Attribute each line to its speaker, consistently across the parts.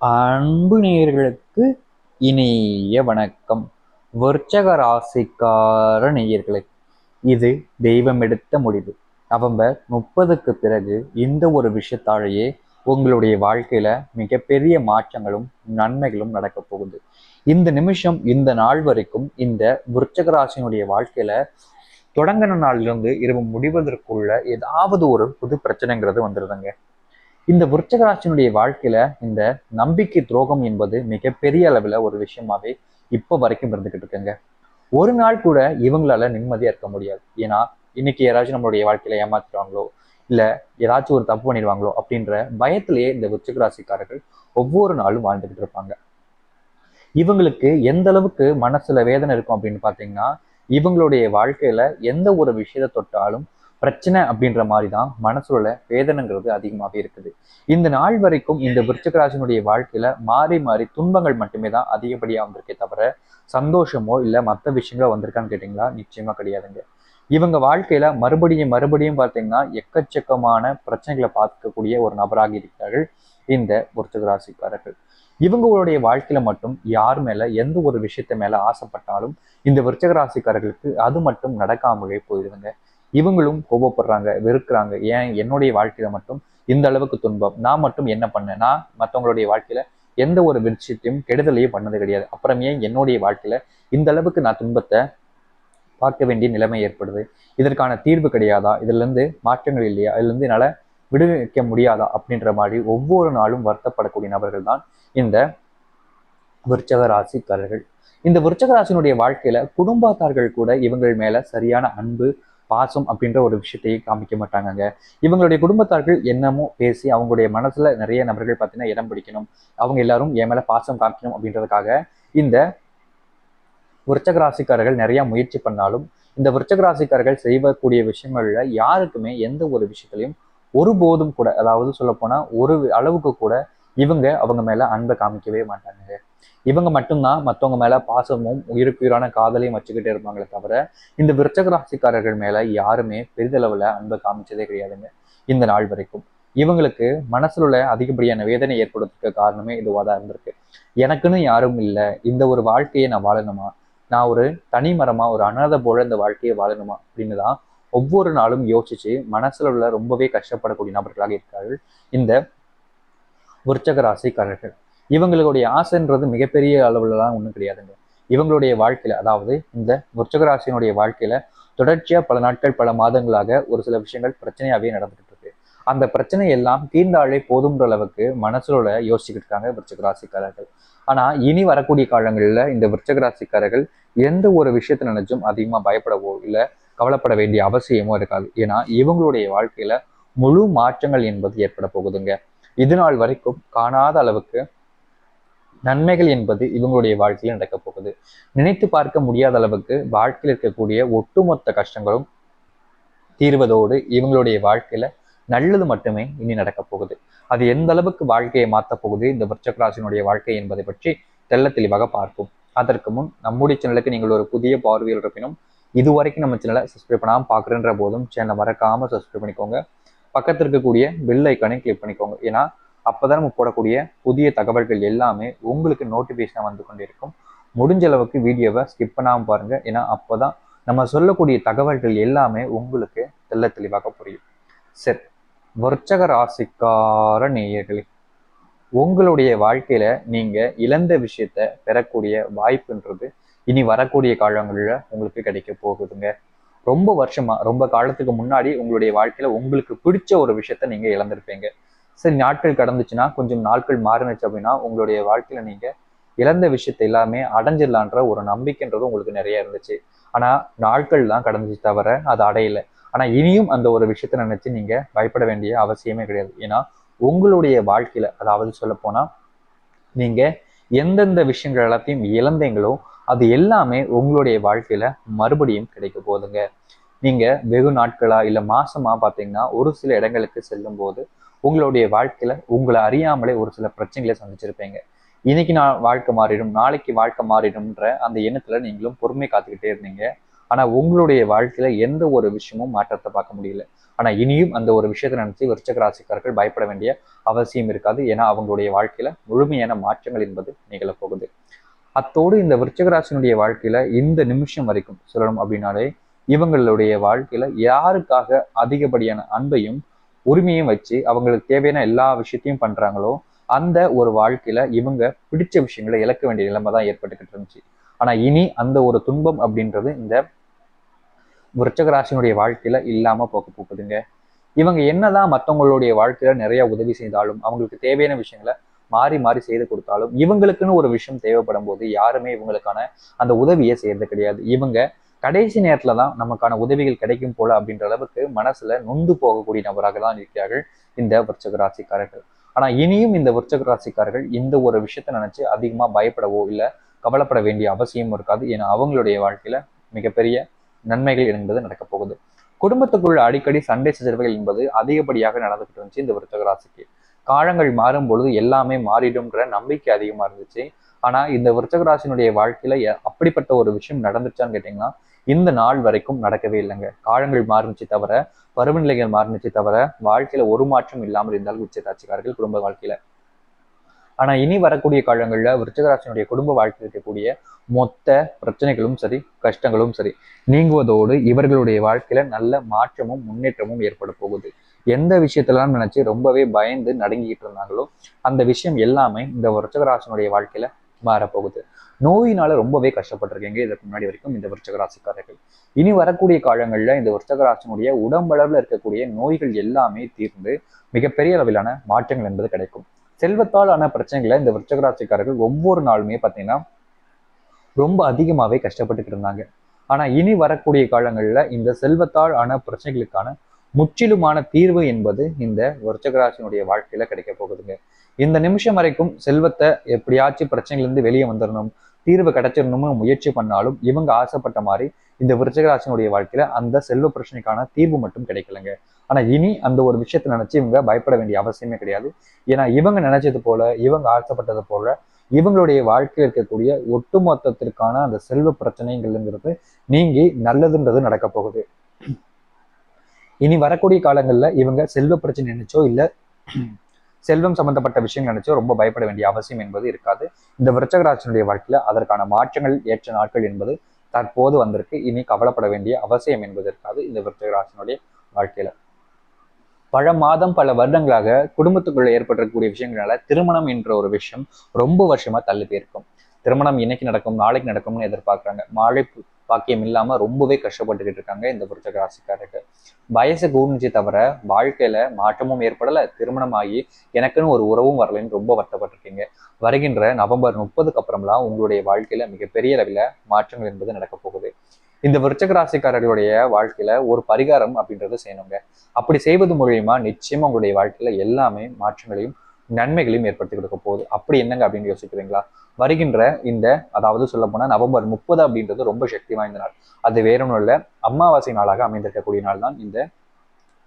Speaker 1: அன்பு நேயர்களுக்கு இனிய வணக்கம். விருச்சக ராசிக்கார நேயர்களே, இது தெய்வம் எடுத்த முடிவு. நவம்பர் 30க்கு பிறகு இந்த ஒரு விஷயத்தாலேயே உங்களுடைய வாழ்க்கையில மிகப்பெரிய மாற்றங்களும் நன்மைகளும் நடக்க போகுது. இந்த நிமிஷம் இந்த நாள் வரைக்கும் இந்த விருச்சக ராசியினுடைய வாழ்க்கையில தொடங்கின நாளிலிருந்து இரவு முடிவதற்குள்ள ஏதாவது ஒரு புது பிரச்சனைங்கிறது வந்துருதுங்க. இந்த விருச்சிக ராசியினுடைய வாழ்க்கையில இந்த நம்பிக்கை துரோகம் என்பது மிகப்பெரிய அளவுல ஒரு விஷயமாவே இப்ப வரைக்கும் இருந்துகிட்டு இருக்குங்க. ஒரு நாள் கூட இவங்களால நிம்மதியா இருக்க முடியாது. ஏன்னா இன்னைக்கு யாராச்சும் நம்மளுடைய வாழ்க்கையில ஏமாத்துறாங்களோ, இல்ல ஏதாச்சும் ஒரு தப்பு பண்ணிடுவாங்களோ அப்படின்ற பயத்திலேயே இந்த விருச்சிக ராசிக்காரர்கள் ஒவ்வொரு நாளும் வாழ்ந்துகிட்டு இருப்பாங்க. இவங்களுக்கு எந்த அளவுக்கு மனசுல வேதனை இருக்கும் அப்படின்னு பாத்தீங்கன்னா, இவங்களுடைய வாழ்க்கையில எந்த ஒரு விஷயத்தை தொட்டாலும் பிரச்சனை அப்படின்ற மாதிரி தான் மனசுல வேதனைங்கிறது அதிகமாகவே இருக்குது. இந்த நாள் வரைக்கும் இந்த விருச்சிக ராசியினுடைய வாழ்க்கையில மாறி மாறி துன்பங்கள் மட்டுமே தான் அதிகப்படியா வந்திருக்கே தவிர சந்தோஷமோ இல்ல மற்ற விஷயங்களோ வந்திருக்கான்னு கேட்டீங்களா, நிச்சயமா கிடையாதுங்க. இவங்க வாழ்க்கையில மறுபடியும் மறுபடியும் பார்த்தீங்கன்னா எக்கச்சக்கமான பிரச்சனைகளை பார்க்கக்கூடிய ஒரு நபராக இருக்கிறார்கள் இந்த விருச்சிக ராசிக்காரர்கள். இவங்களுடைய வாழ்க்கையில மட்டும் யார் மேல எந்த ஒரு விஷயத்த மேல ஆசைப்பட்டாலும் இந்த விருச்சிக ராசிக்காரர்களுக்கு அது மட்டும் நடக்காமலே போயிடுதுங்க. இவங்களும் கோபப்படுறாங்க, வெறுக்கிறாங்க. ஏன் என்னுடைய வாழ்க்கையில மட்டும் இந்த அளவுக்கு துன்பம், நான் மட்டும் என்ன பண்ணேன், நான் மற்றவங்களுடைய வாழ்க்கையில எந்த ஒரு விஷயத்தையும் கெடுதலையும் பண்ணது கிடையாது, அப்புறம் ஏன் என்னுடைய வாழ்க்கையில இந்த அளவுக்கு நான் துன்பத்தை பார்க்க வேண்டிய நிலைமை ஏற்படுது, இதற்கான தீர்வு கிடையாதா, இதுல இருந்து மாற்றங்கள் இல்லையா, இதுல இருந்து என்னால விடுவிக்க முடியாதா அப்படின்ற மாதிரி ஒவ்வொரு நாளும் வருத்தப்படக்கூடிய நபர்கள் தான் இந்த விருச்சக ராசிக்காரர்கள். இந்த விருச்சக ராசினுடைய வாழ்க்கையில குடும்பத்தார்கள் கூட இவங்கள் மேல சரியான அன்பு, பாசம் அப்படின்ற ஒரு விஷயத்தையே காமிக்க மாட்டாங்கங்க. இவங்களுடைய குடும்பத்தார்கள் என்னமோ பேசி அவங்களுடைய மனசுல நிறைய நபர்கள் பார்த்தீங்கன்னா இடம் பிடிக்கணும், அவங்க எல்லாரும் என் மேல பாசம் காமிக்கணும் அப்படின்றதுக்காக இந்த விருச்சக ராசிக்காரர்கள் நிறைய முயற்சி பண்ணாலும் இந்த விருச்சக ராசிக்காரர்கள் செய்யக்கூடிய விஷயங்கள்ல யாருக்குமே எந்த ஒரு விஷயத்திலையும் ஒருபோதும் கூட, அதாவது சொல்ல போனா ஒரு அளவுக்கு கூட இவங்க அவங்க மேல அன்பை காமிக்கவே மாட்டாங்க. இவங்க மட்டும்தான் மற்றவங்க மேல பாசமும் உயிருக்குயிரான காதலையும் வச்சுக்கிட்டே இருப்பாங்களே தவிர இந்த விருச்சக ராசிக்காரர்கள் மேல யாருமே பெரிதளவுல அன்பை காமிச்சதே கிடையாதுங்க இந்த நாள் வரைக்கும். இவங்களுக்கு மனசுல உள்ள அதிகப்படியான வேதனை ஏற்படுறதுக்கு காரணமே இதுவாக தான் இருந்திருக்கு. எனக்குன்னு யாரும் இல்லை, இந்த ஒரு வாழ்க்கையை நான் வாழணுமா, நான் ஒரு தனி மரமா ஒரு அனாதை போல இந்த வாழ்க்கையை வாழணுமா அப்படின்னு தான் ஒவ்வொரு நாளும் யோசிச்சு மனசுல உள்ள ரொம்பவே கஷ்டப்படக்கூடிய நபர்களாக இருக்கார்கள் இந்த விருச்சக ராசிக்காரர்கள். இவங்களுடைய ஆசைன்றது மிகப்பெரிய அளவுலலாம் ஒன்றும் கிடையாதுங்க. இவங்களுடைய வாழ்க்கையில, அதாவது இந்த விருச்சக ராசியினுடைய வாழ்க்கையில தொடர்ச்சியா பல நாட்கள் பல மாதங்களாக ஒரு சில விஷயங்கள் பிரச்சனையாவே நடந்துகிட்டு இருக்கு. அந்த பிரச்சனை எல்லாம் தீர்ந்தாலே போதும்ன்ற அளவுக்கு மனசுல யோசிச்சுக்கிட்டு இருக்காங்க விருச்சக ராசிக்காரர்கள். ஆனா இனி வரக்கூடிய காலங்களில் இந்த விருச்சக ராசிக்காரர்கள் எந்த ஒரு விஷயத்தை நினைச்சும் அதிகமா பயப்படவோ இல்லை கவலைப்பட வேண்டிய அவசியமோ இருக்காது. ஏன்னா இவங்களுடைய வாழ்க்கையில முழு மாற்றங்கள் என்பது ஏற்பட போகுதுங்க. இது நாள் வரைக்கும் காணாத அளவுக்கு நன்மைகள் என்பது இவங்களுடைய வாழ்க்கையில நடக்க போகுது. நினைத்து பார்க்க முடியாத அளவுக்கு வாழ்க்கையில் இருக்கக்கூடிய ஒட்டுமொத்த கஷ்டங்களும் தீர்வதோடு இவங்களுடைய வாழ்க்கையில நல்லது மட்டுமே இனி நடக்க போகுது. அது எந்த அளவுக்கு வாழ்க்கையை மாற்ற போகுது இந்த விருச்சிக ராசியினுடைய வாழ்க்கை என்பதை பற்றி தெள்ள தெளிவாக பார்ப்போம். அதற்கு முன் நம்முடைய சேனலுக்கு நீங்கள் ஒரு புதிய பார்வையில் இருப்பினும் இதுவரைக்கும் நம்ம சேனலை சப்ஸ்கிரைப் பண்ணாமல் பார்க்குறன்ற போதும் சேனலை மறக்காம சப்ஸ்கிரைப் பண்ணிக்கோங்க. பக்கத்தில் இருக்கக்கூடிய பெல் ஐக்கானை கிளிக் பண்ணிக்கோங்க. ஏன்னா அப்போதான் நம்ம போடக்கூடிய புதிய தகவல்கள் எல்லாமே உங்களுக்கு நோட்டிஃபிகேஷனாக வந்து கொண்டிருக்கும். முடிஞ்ச அளவுக்கு வீடியோவை ஸ்கிப் பண்ணாமல் பாருங்க. ஏன்னா அப்போதான் நம்ம சொல்லக்கூடிய தகவல்கள் எல்லாமே உங்களுக்கு தெள்ள தெளிவாக புரியும். சரி, விருச்சக ராசிக்கார நேயர்களே, உங்களுடைய வாழ்க்கையில நீங்க இழந்த விஷயத்த பெறக்கூடிய வாய்ப்புன்றது இனி வரக்கூடிய காலங்களில் உங்களுக்கு கிடைக்க போகுதுங்க. ரொம்ப வருஷமா ரொம்ப காலத்துக்கு முன்னாடி உங்களுடைய வாழ்க்கையில உங்களுக்கு பிடிச்ச ஒரு விஷயத்த நீங்க இழந்திருப்பீங்க. சரி, நாட்கள் கடந்துச்சுன்னா கொஞ்சம் நாட்கள் மாறினுச்சு அப்படின்னா உங்களுடைய வாழ்க்கையில நீங்க இழந்த விஷயத்த எல்லாமே அடைஞ்சிடலான்ற ஒரு நம்பிக்கைன்றது உங்களுக்கு நிறைய இருந்துச்சு. ஆனா நாட்கள் தான் கடந்துச்சு தவிர அது அடையல. ஆனா இனியும் அந்த ஒரு விஷயத்த நினைச்சு நீங்க பயப்பட வேண்டிய அவசியமே கிடையாது. ஏன்னா உங்களுடைய வாழ்க்கையில, அதாவது சொல்ல போனா நீங்க எந்தெந்த விஷயங்கள் எல்லாத்தையும் இழந்தீங்களோ அது எல்லாமே உங்களுடைய வாழ்க்கையில மறுபடியும் கிடைக்க போகுதுங்க. நீங்க வெகு நாட்களா இல்ல மாசமா பாத்தீங்கன்னா ஒரு சில இடங்களுக்கு செல்லும் போது உங்களுடைய வாழ்க்கையில உங்களை அறியாமலே ஒரு சில பிரச்சனைகளை சந்திச்சிருப்பீங்க. இன்னைக்கு நான் வாழ்க்கை மாறிடும், நாளைக்கு வாழ்க்கை மாறிடும்ன்ற அந்த எண்ணத்துல நீங்களும் பொறுமை காத்துக்கிட்டே இருந்தீங்க. ஆனா உங்களுடைய வாழ்க்கையில எந்த ஒரு விஷயமும் மாற்றத்தை பார்க்க முடியல. ஆனா இனியும் அந்த ஒரு விஷயத்தை நினைச்சு விருச்சிக ராசிக்காரர்கள் பயப்பட வேண்டிய அவசியம் இருக்காது. ஏன்னா அவங்களுடைய வாழ்க்கையில முழுமையான மாற்றங்கள் என்பது நிகழப்போகுது. அத்தோடு இந்த விருச்சிக ராசியினுடைய வாழ்க்கையில இந்த நிமிஷம் வரைக்கும் சொல்லணும் அப்படின்னாலே இவங்களுடைய வாழ்க்கையில யாருக்காக அதிகப்படியான அன்பையும் உரிமையும் வச்சு அவங்களுக்கு தேவையான எல்லா விஷயத்தையும் பண்றாங்களோ அந்த ஒரு வாழ்க்கையில இவங்க பிடிச்ச விஷயங்களை இழக்க வேண்டிய நிலைமை தான் ஏற்பட்டுக்கிட்டு இருந்துச்சு. ஆனா இனி அந்த ஒரு துன்பம் அப்படின்றது இந்த விருச்சிக ராசியினுடைய வாழ்க்கையில இல்லாம போக போகுதுங்க. இவங்க என்னதான் மற்றவங்களுடைய வாழ்க்கையில நிறைய உதவி செய்தாலும் அவங்களுக்கு தேவையான விஷயங்களை மாறி மாறி செய்து கொடுத்தாலும் இவங்களுக்குன்னு ஒரு விஷயம் தேவைப்படும் போது யாருமே இவங்களுக்கான அந்த உதவியை செய்யறது கிடையாது. இவங்க கடைசி நேரத்துல தான் நமக்கான உதவிகள் கிடைக்கும் போல அப்படின்ற அளவுக்கு மனசுல நொந்து போகக்கூடிய நபராக தான் இருக்கிறார்கள் இந்த விருச்சிக ராசிக்காரர்கள். ஆனா இனியும் இந்த விருச்சிக ராசிக்காரர்கள் இந்த ஒரு விஷயத்த நினைச்சு அதிகமா பயப்படவோ இல்லை கவலைப்பட வேண்டிய அவசியம் இருக்காது. ஏன்னா அவங்களுடைய வாழ்க்கையில மிகப்பெரிய நன்மைகள் என்பது நடக்க போகுது. குடும்பத்துக்குள்ள அடிக்கடி சண்டை சச்சரவுகள் என்பது அதிகப்படியாக நடந்துகிட்டு இருந்துச்சு இந்த விருச்சிக ராசிக்கு. காலங்கள் மாறும் பொழுது எல்லாமே மாறிடும்ன்ற நம்பிக்கை அதிகமா இருந்துச்சு. ஆனா இந்த விருச்சிக ராசியினுடைய வாழ்க்கையில அப்படிப்பட்ட ஒரு விஷயம் நடந்துச்சான்னு கேட்டீங்கன்னா இந்த நாள் வரைக்கும் நடக்கவே இல்லைங்க. காலங்கள் மாறுனுச்சு தவிர பருவநிலைகள் மாறுனுச்சு தவிர வாழ்க்கையில ஒரு மாற்றம் இல்லாமல் இருந்தால் விருச்சிக ராசிக்காரர்கள் குடும்ப வாழ்க்கையில. ஆனா இனி வரக்கூடிய காலங்கள்ல விருச்சிக ராசியினுடைய குடும்ப வாழ்க்கையில் இருக்கக்கூடிய மொத்த பிரச்சனைகளும் சரி கஷ்டங்களும் சரி நீங்குவதோடு இவர்களுடைய வாழ்க்கையில நல்ல மாற்றமும் முன்னேற்றமும் ஏற்பட போகுது. எந்த விஷயத்தெல்லாம் நினைச்சு ரொம்பவே பயந்து நடுங்கிட்டு இருந்தாங்களோ அந்த விஷயம் எல்லாமே இந்த விருச்சிக ராசியினுடைய வாழ்க்கையில மாறப்போகுது. நோயினால ரொம்பவே கஷ்டப்பட்டிருக்கீங்க இதற்கு முன்னாடி வரைக்கும் இந்த விருச்சிக ராசிக்காரர்கள். இனி வரக்கூடிய காலங்கள்ல இந்த விருச்சிக ராசியினுடைய உடம்பளவுல இருக்கக்கூடிய நோய்கள் எல்லாமே தீர்ந்து மிகப்பெரிய அளவிலான மாற்றங்கள் என்பது கிடைக்கும். செல்வத்தால் ஆன பிரச்சனைகளை இந்த விருச்சிக ராசிக்காரர்கள் ஒவ்வொரு நாளுமே பார்த்தீங்கன்னா ரொம்ப அதிகமாகவே கஷ்டப்பட்டுக்கிட்டு இருந்தாங்க. ஆனா இனி வரக்கூடிய காலங்கள்ல இந்த செல்வத்தால் ஆன பிரச்சனைகளுக்கான முற்றிலுமான தீர்வு என்பது இந்த விருச்சிக ராசியினுடைய வாழ்க்கையில கிடைக்க போகுதுங்க. இந்த நிமிஷம் வரைக்கும் செல்வத்தை எப்படியாச்சும் பிரச்சனைகளிலிருந்து வெளியே வந்துடணும் தீர்வு கிடைச்சிடணும்னு முயற்சி பண்ணாலும் இவங்க ஆசைப்பட்ட மாதிரி இந்த விருச்சிக ராசியினுடைய வாழ்க்கையில அந்த செல்வ பிரச்சனைக்கான தீர்வு மட்டும் கிடைக்கலங்க. ஆனா இனி அந்த ஒரு விஷயத்தை நினைச்சு இவங்க பயப்பட வேண்டிய அவசியமே கிடையாது. ஏன்னா இவங்க நினைச்சது போல இவங்க ஆசைப்பட்டது போல இவங்களுடைய வாழ்க்கையில் இருக்கக்கூடிய ஒட்டுமொத்தத்திற்கான அந்த செல்வ பிரச்சனைங்கிறது நீங்கி நல்லதுன்றது நடக்க போகுது. இனி வரக்கூடிய காலங்கள்ல இவங்க செல்வ பிரச்சனை நினைச்சோ இல்ல செல்வம் சம்பந்தப்பட்ட விஷயம் நினைச்சோ ரொம்ப பயப்பட வேண்டிய அவசியம் என்பது இருக்காது. இந்த விருச்சிக ராசியினுடைய வாழ்க்கையில அதற்கான மாற்றங்கள் ஏற்ற நாட்கள் என்பது தற்போது வந்திருக்கு. இனி கவலைப்பட வேண்டிய அவசியம் என்பது இருக்காது இந்த விருச்சிக ராசியினுடைய வாழ்க்கையில. பல மாதம் பல வருடங்களாக குடும்பத்துக்குள்ள ஏற்பட்டிருக்கக்கூடிய விஷயங்களால திருமணம் என்ற ஒரு விஷயம் ரொம்ப வருஷமா தள்ளி போயிருக்கும். திருமணம் இன்னைக்கு நடக்கும் நாளைக்கு நடக்கும்னு எதிர்பார்க்குறாங்க. மாலை பாக்கியம் இல்லாம ரொம்பவே கஷ்டப்பட்டுக்கிட்டு இருக்காங்க இந்த விருச்சிக ராசிக்காரருக்கு. வயசு கூடுனுச்சு தவிர வாழ்க்கையில மாற்றமும் ஏற்படலை, திருமணம் ஆகி எனக்குன்னு ஒரு உறவும் வரலைன்னு ரொம்ப வருத்தப்பட்டிருக்கீங்க. வருகின்ற நவம்பர் 30க்கு அப்புறம்லாம் உங்களுடைய வாழ்க்கையில மிகப்பெரிய அளவில் மாற்றங்கள் என்பது நடக்க போகுது. இந்த விருச்சிக ராசிக்காரர்களுடைய வாழ்க்கையில ஒரு பரிகாரம் அப்படின்றத செய்யணுங்க. அப்படி செய்வது மூலியமா நிச்சயமா உங்களுடைய வாழ்க்கையில எல்லாமே மாற்றங்களையும் நன்மைகளையும் ஏற்படுத்தி கொடுக்க போகுது. அப்படி என்னங்க அப்படின்னு யோசிக்கிறீங்களா? வருகின்ற இந்த அதாவது சொல்ல போனா நவம்பர் 30 அப்படின்றது ரொம்ப சக்தி வாய்ந்த நாள். அது வேற ஒன்றும் இல்லை, அமாவாசை நாளாக அமைந்திருக்கக்கூடிய நாள் தான் இந்த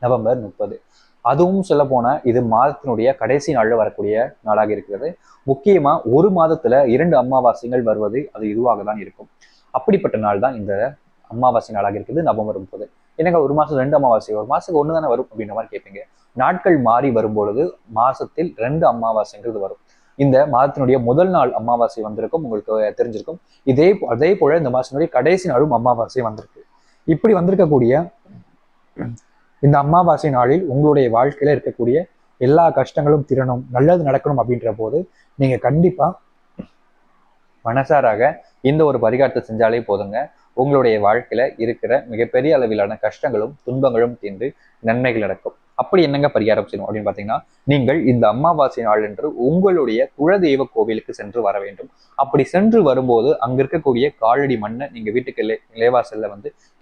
Speaker 1: நவம்பர் 30. அதுவும் சொல்ல போனா இது மாதத்தினுடைய கடைசி நாள்ல வரக்கூடிய நாளாக இருக்கிறது. முக்கியமா ஒரு மாதத்துல 2 அமாவாசைகள் வருவது அது இதுவாக தான் இருக்கும். அப்படிப்பட்ட நாள் தான் இந்த அமாவாசை நாளாக இருக்குது நவம்பர் 30. என்னங்க ஒரு மாசம் 2 அமாவாசை, ஒரு மாசத்துக்கு 1 தானே வரும் அப்படின்ற மாதிரி கேட்பீங்க. நாட்கள் மாறி வரும்பொழுது மாசத்தில் 2 அமாவாசைங்கிறது வரும். இந்த மாதத்தினுடைய முதல் நாள் அமாவாசை வந்திருக்கும், உங்களுக்கு தெரிஞ்சிருக்கும். அதே போல இந்த மாசத்தினுடைய கடைசி நாளும் அமாவாசை வந்திருக்கு. இப்படி வந்திருக்கக்கூடிய இந்த அமாவாசை நாளில் உங்களுடைய வாழ்க்கையில இருக்கக்கூடிய எல்லா கஷ்டங்களும் தீரணும், நல்லது நடக்கணும் அப்படின்ற போது நீங்க கண்டிப்பா மனசாராக இந்த ஒரு பரிகாரத்தை செஞ்சாலே போதுங்க. உங்களுடைய வாழ்க்கையில இருக்கிற மிகப்பெரிய அளவிலான கஷ்டங்களும் துன்பங்களும் தீர்ந்து நன்மைகள் நடக்கும். அப்படி என்னங்க பரிகாரம் செய்யணும் அப்படின்னு பாத்தீங்கன்னா, நீங்கள் இந்த அமாவாசை நாள் என்று உங்களுடைய குலதெய்வ கோவிலுக்கு சென்று வர வேண்டும். அப்படி சென்று வரும்போது அங்க இருக்கக்கூடிய காலடி மண்ணை நீங்க வீட்டுக்கு நிலைவாசல்ல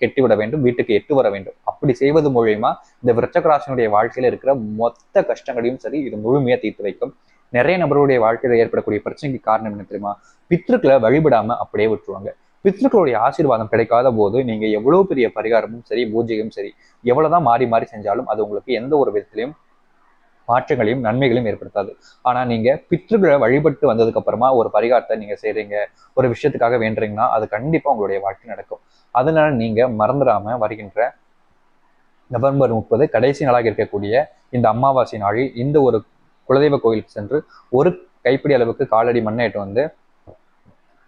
Speaker 1: கெட்டிவிட வேண்டும், வீட்டுக்கு எட்டு வர வேண்டும். அப்படி செய்வது மூலியமா இந்த விருச்சிக ராசியினுடைய வாழ்க்கையில இருக்கிற மொத்த கஷ்டங்களையும் சரி இது முழுமையா தீர்த்து வைக்கும். நிறைய நபர்களுடைய வாழ்க்கையில ஏற்படக்கூடிய பிரச்சனைக்கு காரணம் என்ன தெரியுமா? பித்ருக்களை வழிபடாம அப்படியே விட்டுருவாங்க. பித்ருக்களுடைய ஆசீர்வாதம் கிடைக்காத போது நீங்க எவ்வளவு பெரிய பரிகாரமும் சரி பூஜையும் சரி எவ்வளவுதான் மாறி மாறி செஞ்சாலும் அது உங்களுக்கு எந்த ஒரு விதத்திலையும் மாற்றங்களையும் நன்மைகளையும் ஏற்படுத்தாது. ஆனா நீங்க பித்ருக்களை வழிபட்டு வந்ததுக்கு அப்புறமா ஒரு பரிகாரத்தை நீங்க செய்றீங்க, ஒரு விஷயத்துக்காக வேண்டுறீங்கன்னா அது கண்டிப்பா உங்களுடைய வாழ்க்கை நடக்கும். அதனால நீங்க மறந்துடாம வருகின்ற நவம்பர் 30 கடைசி நாளாக இருக்கக்கூடிய இந்த அமாவாசை நாளில் இந்த ஒரு குலதெய்வ கோயிலுக்கு சென்று ஒரு கைப்பிடி அளவுக்கு காலடி மண்ணை எட்டு வந்து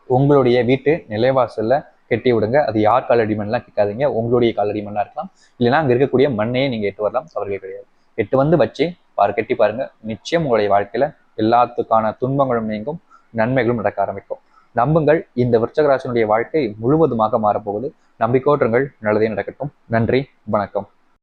Speaker 1: உங்களுடைய வீட்டு நிலைவாசல்ல கெட்டி விடுங்க. அது யார் காலடி மண்ணெலாம் கேட்காதீங்க, உங்களுடைய காலடி மண்ணா இருக்கலாம். இல்லைன்னா அங்க இருக்கக்கூடிய மண்ணையே நீங்க எட்டு வரலாம், தவறுகள் கிடையாது. எட்டு வந்து வச்சு கெட்டி பாருங்க. நிச்சயம் உங்களுடைய வாழ்க்கையில எல்லாத்துக்கான துன்பங்களும் நீங்கும், நன்மைகளும் நடக்க ஆரம்பிக்கும். நம்புங்கள், இந்த விருச்சிக ராசியினுடைய வாழ்க்கை முழுவதுமாக மாறப்போகுது. நம்பிக்கோற்றுங்கள், நல்லதே நடக்கட்டும். நன்றி, வணக்கம்.